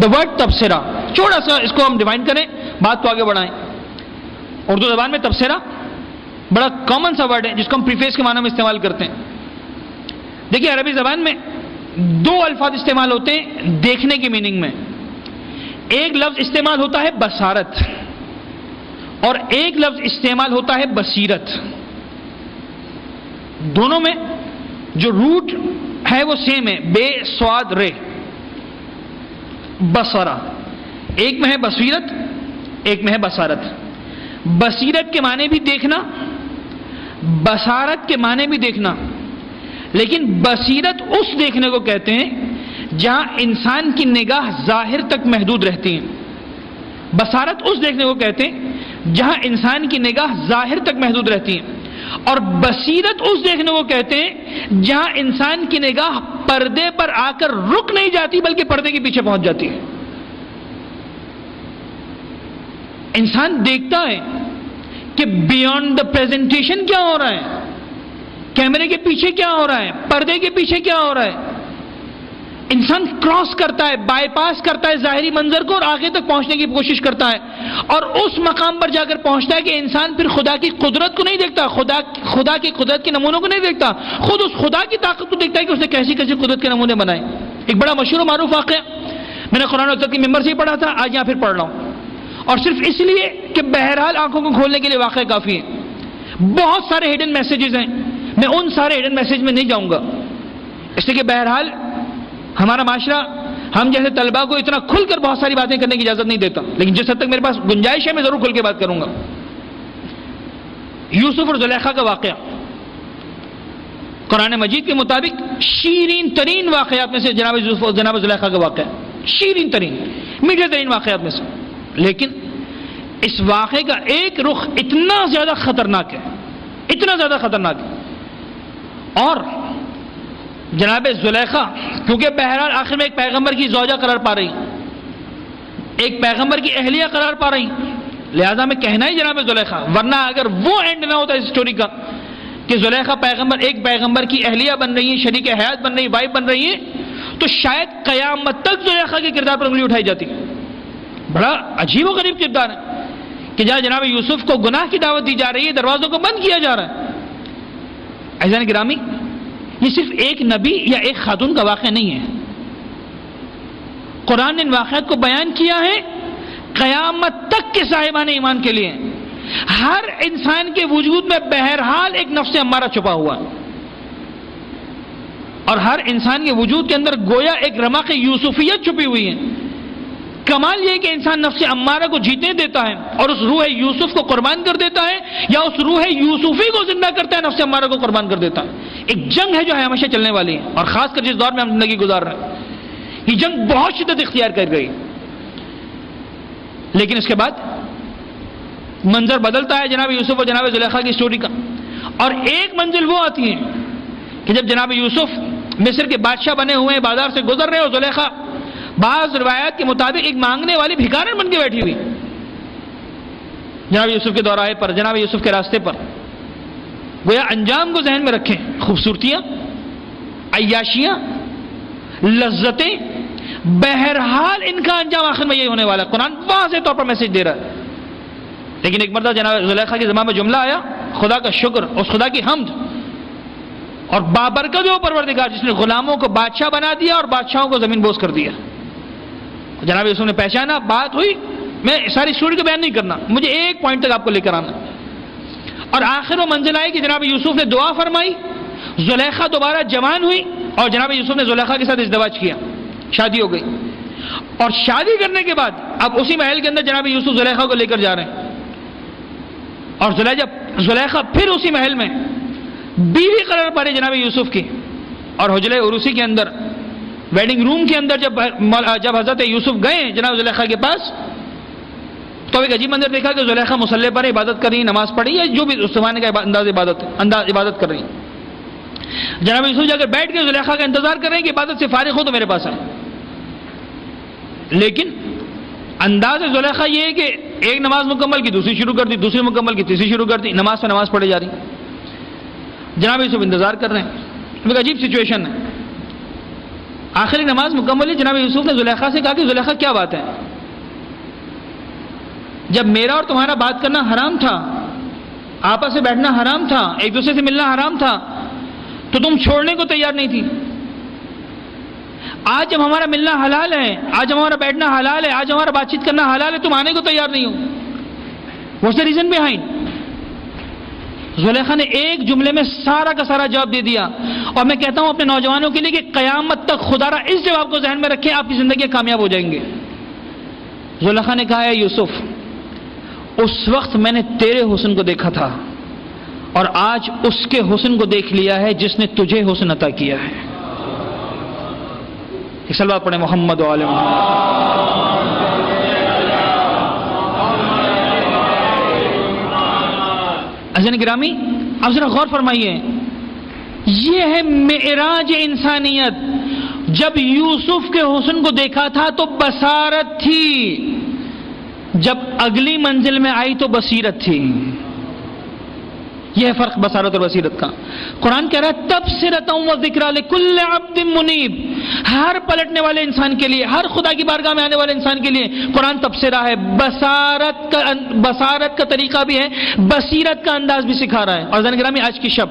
The word تبصرہ، چھوٹا سا اس کو ہم ڈیفائن کریں، بات کو آگے بڑھائیں. اردو زبان میں تبصرہ بڑا کامن سا ورڈ ہے جس کو ہم پریفیس کے معنی میں استعمال کرتے ہیں. دیکھیے عربی زبان میں دو الفاظ استعمال ہوتے ہیں دیکھنے کی میننگ میں. ایک لفظ استعمال ہوتا ہے بصارت اور ایک لفظ استعمال ہوتا ہے بصیرت. دونوں میں جو روٹ ہے وہ سیم ہے، بے سواد رے، بصرہ. ایک میں ہے بصیرت، ایک میں ہے بصارت. بصیرت کے معنی بھی دیکھنا، بصارت کے معنی بھی دیکھنا. لیکن بصیرت اس دیکھنے کو کہتے ہیں جہاں انسان کی نگاہ ظاہر تک محدود رہتی ہے. بصارت اس دیکھنے کو کہتے ہیں جہاں انسان کی نگاہ ظاہر تک محدود رہتی ہے. اور بصیرت اس دیکھنے کو کہتے ہیں جہاں انسان کی نگاہ پردے پر آ کر رک نہیں جاتی بلکہ پردے کے پیچھے پہنچ جاتی ہے. انسان دیکھتا ہے کہ بیونڈ دا پریزنٹیشن کیا ہو رہا ہے، کیمرے کے پیچھے کیا ہو رہا ہے، پردے کے پیچھے کیا ہو رہا ہے. انسان کراس کرتا ہے، بائی پاس کرتا ہے ظاہری منظر کو اور آگے تک پہنچنے کی کوشش کرتا ہے. اور اس مقام پر جا کر پہنچتا ہے کہ انسان پھر خدا کی قدرت کو نہیں دیکھتا، خدا کی قدرت کے نمونوں کو نہیں دیکھتا، خود اس خدا کی طاقت کو دیکھتا ہے کہ اس نے کیسی کیسی قدرت کے نمونے بنائے. ایک بڑا مشہور و معروف واقعہ میں نے قرآن و سنت کی ممبر سے ہی پڑھا تھا، آج یہاں پھر پڑھ رہا ہوں. اور صرف اس لیے کہ بہرحال آنکھوں کو کھولنے کے لیے واقعہ کافی ہے. بہت سارے ہڈن میسیجز ہیں، میں ان سارے ہڈن میسیج میں نہیں جاؤں گا اس لیے کہ بہرحال ہمارا معاشرہ ہم جیسے طلباء کو اتنا کھل کر بہت ساری باتیں کرنے کی اجازت نہیں دیتا. لیکن جس حد تک میرے پاس گنجائش ہے میں ضرور کھل کے بات کروں گا. یوسف اور زلیخا کا واقعہ قرآن مجید کے مطابق شیرین ترین واقعات میں سے جناب یوسف اور جناب زلیخا کا واقعہ ہے. شیرین ترین، میٹھے ترین واقعات میں سے. لیکن اس واقعے کا ایک رخ اتنا زیادہ خطرناک ہے، اتنا زیادہ خطرناک ہے. اور جناب زلیخا کیونکہ بہرحال آخر میں ایک پیغمبر کی زوجہ قرار پا رہی، ایک پیغمبر کی اہلیہ قرار پا رہی، لہذا میں کہنا ہی جناب زلیخا، ورنہ اگر وہ اینڈ نہ ہوتا اس اسٹوری کا کہ زلیخا ایک پیغمبر کی اہلیہ بن رہی ہے، شریک حیات بن رہی ہے، وائف بن رہی ہے، تو شاید قیامت تک زلیخا کے کردار پر انگلی اٹھائی جاتی. بڑا عجیب و غریب کردار ہے کہ جہاں جناب یوسف کو گناہ کی دعوت دی جا رہی ہے، دروازوں کو بند کیا جا رہا ہے. عزیزان گرامی، یہ صرف ایک نبی یا ایک خاتون کا واقعہ نہیں ہے. قرآن نے ان واقعات کو بیان کیا ہے قیامت تک کے صاحبان ایمان کے لیے. ہر انسان کے وجود میں بہرحال ایک نفس امارہ چھپا ہوا ہے، اور ہر انسان کے وجود کے اندر گویا ایک رمق یوسفیت چھپی ہوئی ہے. کمال یہ کہ انسان نفس امارہ کو جیتنے دیتا ہے اور اس روح یوسف کو قربان کر دیتا ہے، یا اس روح یوسفی کو زندہ کرتا ہے، نفس امارہ کو قربان کر دیتا ہے. ایک جنگ ہے جو ہے ہمیشہ چلنے والی ہے، اور خاص کر جس دور میں ہم زندگی گزار رہے ہیں یہ جنگ بہت شدت اختیار کر گئی. لیکن اس کے بعد منظر بدلتا ہے جناب یوسف اور جناب زلیخا کی سٹوری کا. اور ایک منزل وہ آتی ہے کہ جب جناب یوسف مصر کے بادشاہ بنے ہوئے ہیں، بازار سے گزر رہے اور زلیخا بعض روایات کے مطابق ایک مانگنے والی بھکارن بن کے بیٹھی ہوئی جناب یوسف کے دوراہے پر، جناب یوسف کے راستے پر. گویا انجام کو ذہن میں رکھیں، خوبصورتیاں، عیاشیاں، لذتیں، بہرحال ان کا انجام آخر میں یہی ہونے والا ہے. قرآن واضح طور پر میسج دے رہا ہے. لیکن ایک مرتبہ جناب زلیخا کی زبان میں جملہ آیا، خدا کا شکر، اس خدا کی حمد اور بابرکت وہ پروردگار جس نے غلاموں کو بادشاہ بنا دیا اور بادشاہوں کو زمین بوس کر دیا. جناب یوسف نے پہچانا، بات ہوئی. میں ساری اسٹوری کو بیان نہیں کرنا، مجھے ایک پوائنٹ تک آپ کو لے کر آنا. اور آخر وہ منزل آئی کہ جناب یوسف نے دعا فرمائی، زلیخا دوبارہ جوان ہوئی اور جناب یوسف نے زلیخا کے ساتھ ازدواج کیا، شادی ہو گئی. اور شادی کرنے کے بعد اب اسی محل کے اندر جناب یوسف زلیخا کو لے کر جا رہے ہیں. اور زلیخا پھر اسی محل میں بیوی قرار پڑی جناب یوسف کی. اور حجرہ عروسی کے اندر، ویڈنگ روم کے اندر جب حضرت یوسف گئے جناب زلیخا کے پاس تو ایک عجیب منظر دیکھا کہ زلیخا مصلی پر عبادت کر رہی، نماز پڑھی، یا جو بھی اس زمانے کا انداز عبادت کر رہی. جناب یوسف جا کر بیٹھ کے زلیخا کا انتظار کر رہے ہیں کہ عبادت سے فارغ ہو تو میرے پاس آئے. لیکن انداز زلیخا یہ ہے کہ ایک نماز مکمل کی دوسری شروع کر دی، دوسری مکمل کی تیسری شروع کر دی، نماز پہ نماز پڑھے جا رہی. جناب یوسف انتظار کر رہے ہیں. ایک عجیب سچویشن ہے. آخری نماز مکمل ہوئی، جناب یوسف نے زلیخا سے کہا کہ زلیخا کیا بات ہے، جب میرا اور تمہارا بات کرنا حرام تھا، آپس میں بیٹھنا حرام تھا، ایک دوسرے سے ملنا حرام تھا، تو تم چھوڑنے کو تیار نہیں تھی. آج جب ہمارا ملنا حلال ہے، آج ہمارا بیٹھنا حلال ہے، آج ہمارا بات چیت کرنا حلال ہے، تم آنے کو تیار نہیں ہو. What's the reason behind? Zulekha نے ایک جملے میں سارا کا سارا جواب دے دیا. اور میں کہتا ہوں اپنے نوجوانوں کے لیے کہ قیامت تک خدا را اس جواب کو ذہن میں رکھیں، آپ کی زندگی کامیاب ہو جائیں گے. زلیخا نے کہا ہے یوسف، اس وقت میں نے تیرے حسن کو دیکھا تھا اور آج اس کے حسن کو دیکھ لیا ہے جس نے تجھے حسن عطا کیا ہے. ایک صلوات پڑھیں محمد و آل محمد. عزیزان گرامی، آپ ذرا غور فرمائیے، یہ ہے معراج انسانیت. جب یوسف کے حسن کو دیکھا تھا تو بصارت تھی، جب اگلی منزل میں آئی تو بصیرت تھی. یہ ہے فرق بصارت اور بصیرت کا. قرآن کہہ رہا ہے تبصرۃ و ذکریٰ لکل عبد منیب. ہر پلٹنے والے انسان کے لیے، ہر خدا کی بارگاہ میں آنے والے انسان کے لیے قرآن تبصرہ ہے. بصارت کا طریقہ بھی ہے، بصیرت کا انداز بھی سکھا رہا ہے. اور جان گرامی، آج کی شب